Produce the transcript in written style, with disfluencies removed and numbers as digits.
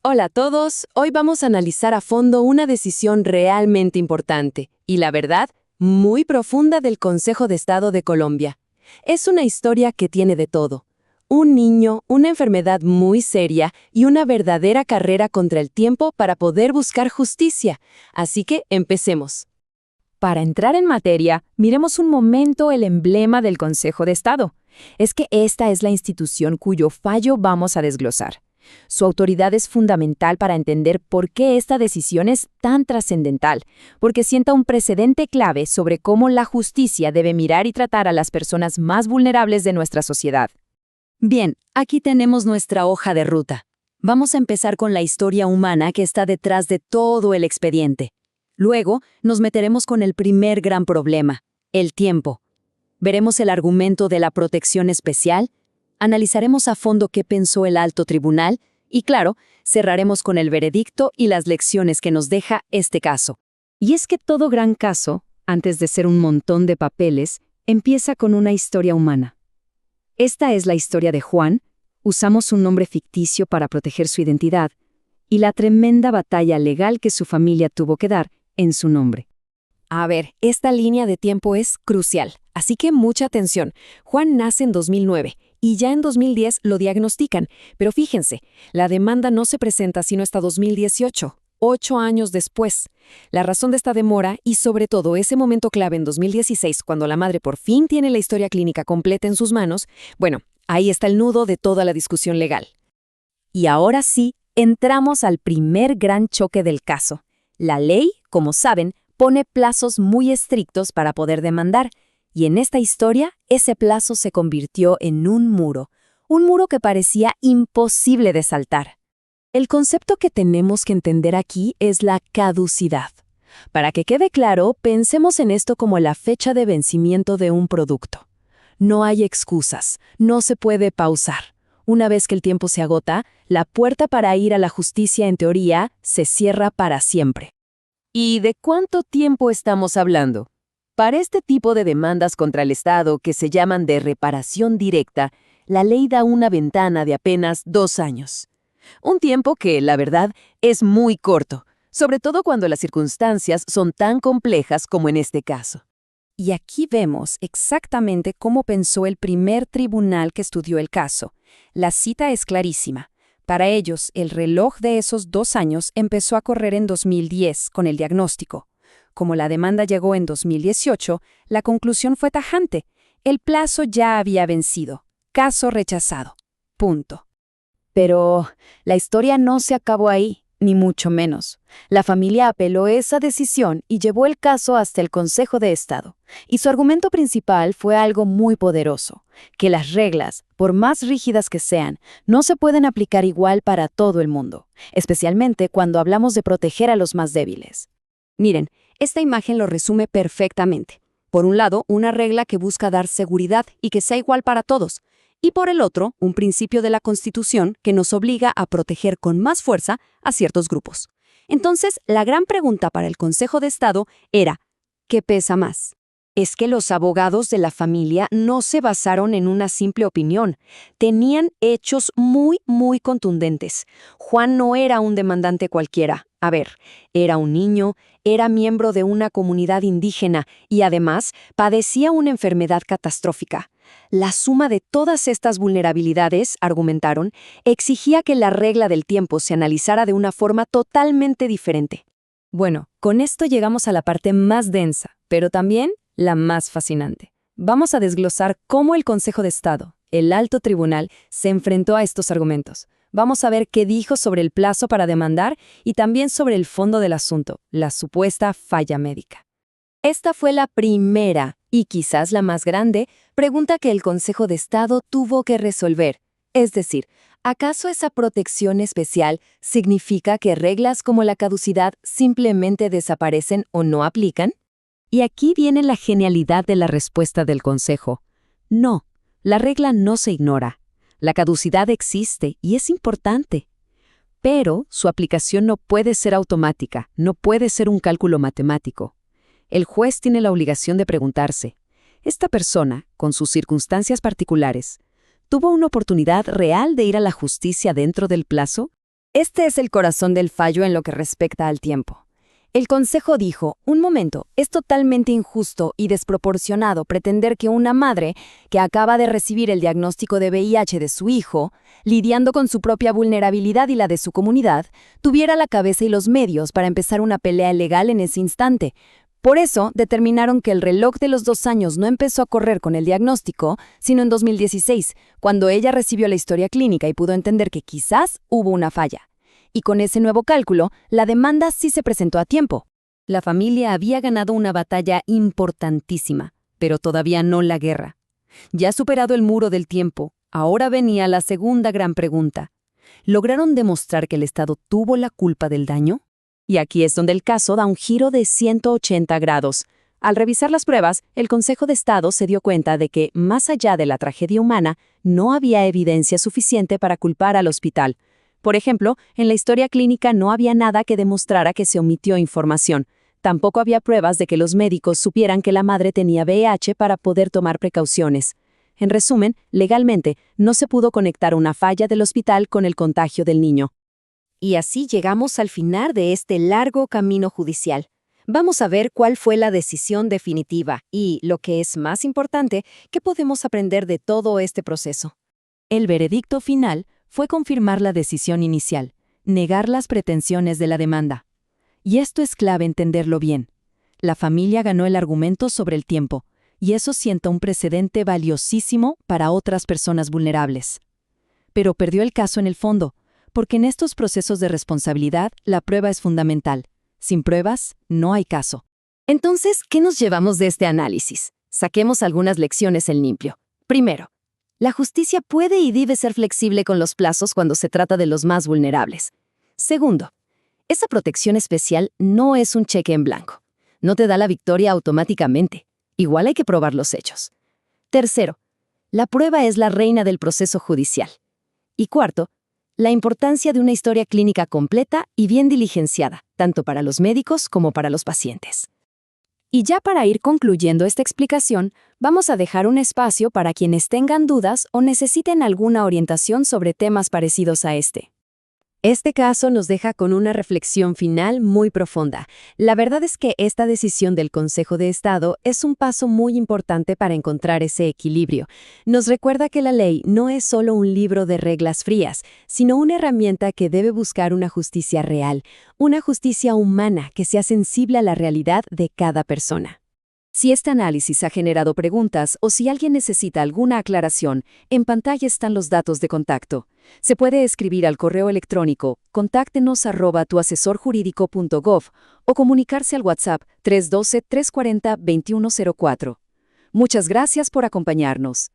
Hola a todos, hoy vamos a analizar a fondo una decisión realmente importante y, la verdad, muy profunda del Consejo de Estado de Colombia. Es una historia que tiene de todo. Un niño, una enfermedad muy seria y una verdadera carrera contra el tiempo para poder buscar justicia. Así que empecemos. Para entrar en materia, miremos un momento el emblema del Consejo de Estado. Es que esta es la institución cuyo fallo vamos a desglosar. Su autoridad es fundamental para entender por qué esta decisión es tan trascendental, porque sienta un precedente clave sobre cómo la justicia debe mirar y tratar a las personas más vulnerables de nuestra sociedad. Bien, aquí tenemos nuestra hoja de ruta. Vamos a empezar con la historia humana que está detrás de todo el expediente. Luego, nos meteremos con el primer gran problema, el tiempo. Veremos el argumento de la protección especial, analizaremos a fondo qué pensó el alto tribunal y, claro, cerraremos con el veredicto y las lecciones que nos deja este caso. Y es que todo gran caso, antes de ser un montón de papeles, empieza con una historia humana. Esta es la historia de Juan, usamos un nombre ficticio para proteger su identidad, y la tremenda batalla legal que su familia tuvo que dar en su nombre. A ver, esta línea de tiempo es crucial, así que mucha atención. Juan nace en 2009 y ya en 2010 lo diagnostican, pero fíjense, la demanda no se presenta sino hasta 2018, 8 años después. La razón de esta demora y sobre todo ese momento clave en 2016, cuando la madre por fin tiene la historia clínica completa en sus manos, bueno, ahí está el nudo de toda la discusión legal. Y ahora sí, entramos al primer gran choque del caso. La ley, como saben, pone plazos muy estrictos para poder demandar, y en esta historia ese plazo se convirtió en un muro que parecía imposible de saltar. El concepto que tenemos que entender aquí es la caducidad. Para que quede claro, pensemos en esto como la fecha de vencimiento de un producto. No hay excusas, no se puede pausar. Una vez que el tiempo se agota, la puerta para ir a la justicia, en teoría, se cierra para siempre. ¿Y de cuánto tiempo estamos hablando? Para este tipo de demandas contra el Estado, que se llaman de reparación directa, la ley da una ventana de apenas 2 años. Un tiempo que, la verdad, es muy corto, sobre todo cuando las circunstancias son tan complejas como en este caso. Y aquí vemos exactamente cómo pensó el primer tribunal que estudió el caso. La cita es clarísima. Para ellos, el reloj de esos 2 años empezó a correr en 2010 con el diagnóstico. Como la demanda llegó en 2018, la conclusión fue tajante. El plazo ya había vencido. Caso rechazado. Punto. Pero la historia no se acabó ahí, ni mucho menos. La familia apeló esa decisión y llevó el caso hasta el Consejo de Estado. Y su argumento principal fue algo muy poderoso, que las reglas, por más rígidas que sean, no se pueden aplicar igual para todo el mundo, especialmente cuando hablamos de proteger a los más débiles. Miren, esta imagen lo resume perfectamente. Por un lado, una regla que busca dar seguridad y que sea igual para todos. Y por el otro, un principio de la Constitución que nos obliga a proteger con más fuerza a ciertos grupos. Entonces, la gran pregunta para el Consejo de Estado era, ¿qué pesa más? Es que los abogados de la familia no se basaron en una simple opinión. Tenían hechos muy contundentes. Juan no era un demandante cualquiera. A ver, era un niño, era miembro de una comunidad indígena y además padecía una enfermedad catastrófica. La suma de todas estas vulnerabilidades, argumentaron, exigía que la regla del tiempo se analizara de una forma totalmente diferente. Bueno, con esto llegamos a la parte más densa, pero también la más fascinante. Vamos a desglosar cómo el Consejo de Estado, el alto tribunal, se enfrentó a estos argumentos. Vamos a ver qué dijo sobre el plazo para demandar y también sobre el fondo del asunto, la supuesta falla médica. Esta fue la primera, y quizás la más grande, pregunta que el Consejo de Estado tuvo que resolver. Es decir, ¿acaso esa protección especial significa que reglas como la caducidad simplemente desaparecen o no aplican? Y aquí viene la genialidad de la respuesta del Consejo. No, la regla no se ignora. La caducidad existe y es importante. Pero su aplicación no puede ser automática, no puede ser un cálculo matemático. El juez tiene la obligación de preguntarse, ¿esta persona, con sus circunstancias particulares, tuvo una oportunidad real de ir a la justicia dentro del plazo? Este es el corazón del fallo en lo que respecta al tiempo. El Consejo dijo, un momento, es totalmente injusto y desproporcionado pretender que una madre que acaba de recibir el diagnóstico de VIH de su hijo, lidiando con su propia vulnerabilidad y la de su comunidad, tuviera la cabeza y los medios para empezar una pelea legal en ese instante. Por eso, determinaron que el reloj de los 2 años no empezó a correr con el diagnóstico, sino en 2016, cuando ella recibió la historia clínica y pudo entender que quizás hubo una falla. Y con ese nuevo cálculo, la demanda sí se presentó a tiempo. La familia había ganado una batalla importantísima, pero todavía no la guerra. Ya superado el muro del tiempo, ahora venía la segunda gran pregunta. ¿Lograron demostrar que el Estado tuvo la culpa del daño? Y aquí es donde el caso da un giro de 180 grados. Al revisar las pruebas, el Consejo de Estado se dio cuenta de que, más allá de la tragedia humana, no había evidencia suficiente para culpar al hospital. Por ejemplo, en la historia clínica no había nada que demostrara que se omitió información. Tampoco había pruebas de que los médicos supieran que la madre tenía VIH para poder tomar precauciones. En resumen, legalmente, no se pudo conectar una falla del hospital con el contagio del niño. Y así llegamos al final de este largo camino judicial. Vamos a ver cuál fue la decisión definitiva y, lo que es más importante, qué podemos aprender de todo este proceso. El veredicto final fue confirmar la decisión inicial, negar las pretensiones de la demanda. Y esto es clave entenderlo bien. La familia ganó el argumento sobre el tiempo, y eso sienta un precedente valiosísimo para otras personas vulnerables. Pero perdió el caso en el fondo, porque en estos procesos de responsabilidad la prueba es fundamental. Sin pruebas, no hay caso. Entonces, ¿qué nos llevamos de este análisis? Saquemos algunas lecciones en limpio. Primero, la justicia puede y debe ser flexible con los plazos cuando se trata de los más vulnerables. Segundo, esa protección especial no es un cheque en blanco. No te da la victoria automáticamente. Igual hay que probar los hechos. Tercero, la prueba es la reina del proceso judicial. Y cuarto, la importancia de una historia clínica completa y bien diligenciada, tanto para los médicos como para los pacientes. Y ya para ir concluyendo esta explicación, vamos a dejar un espacio para quienes tengan dudas o necesiten alguna orientación sobre temas parecidos a este. Este caso nos deja con una reflexión final muy profunda. La verdad es que esta decisión del Consejo de Estado es un paso muy importante para encontrar ese equilibrio. Nos recuerda que la ley no es solo un libro de reglas frías, sino una herramienta que debe buscar una justicia real, una justicia humana que sea sensible a la realidad de cada persona. Si este análisis ha generado preguntas o si alguien necesita alguna aclaración, en pantalla están los datos de contacto. Se puede escribir al correo electrónico contáctenos@tuasesorjurídico.gov o comunicarse al WhatsApp 312-340-2104. Muchas gracias por acompañarnos.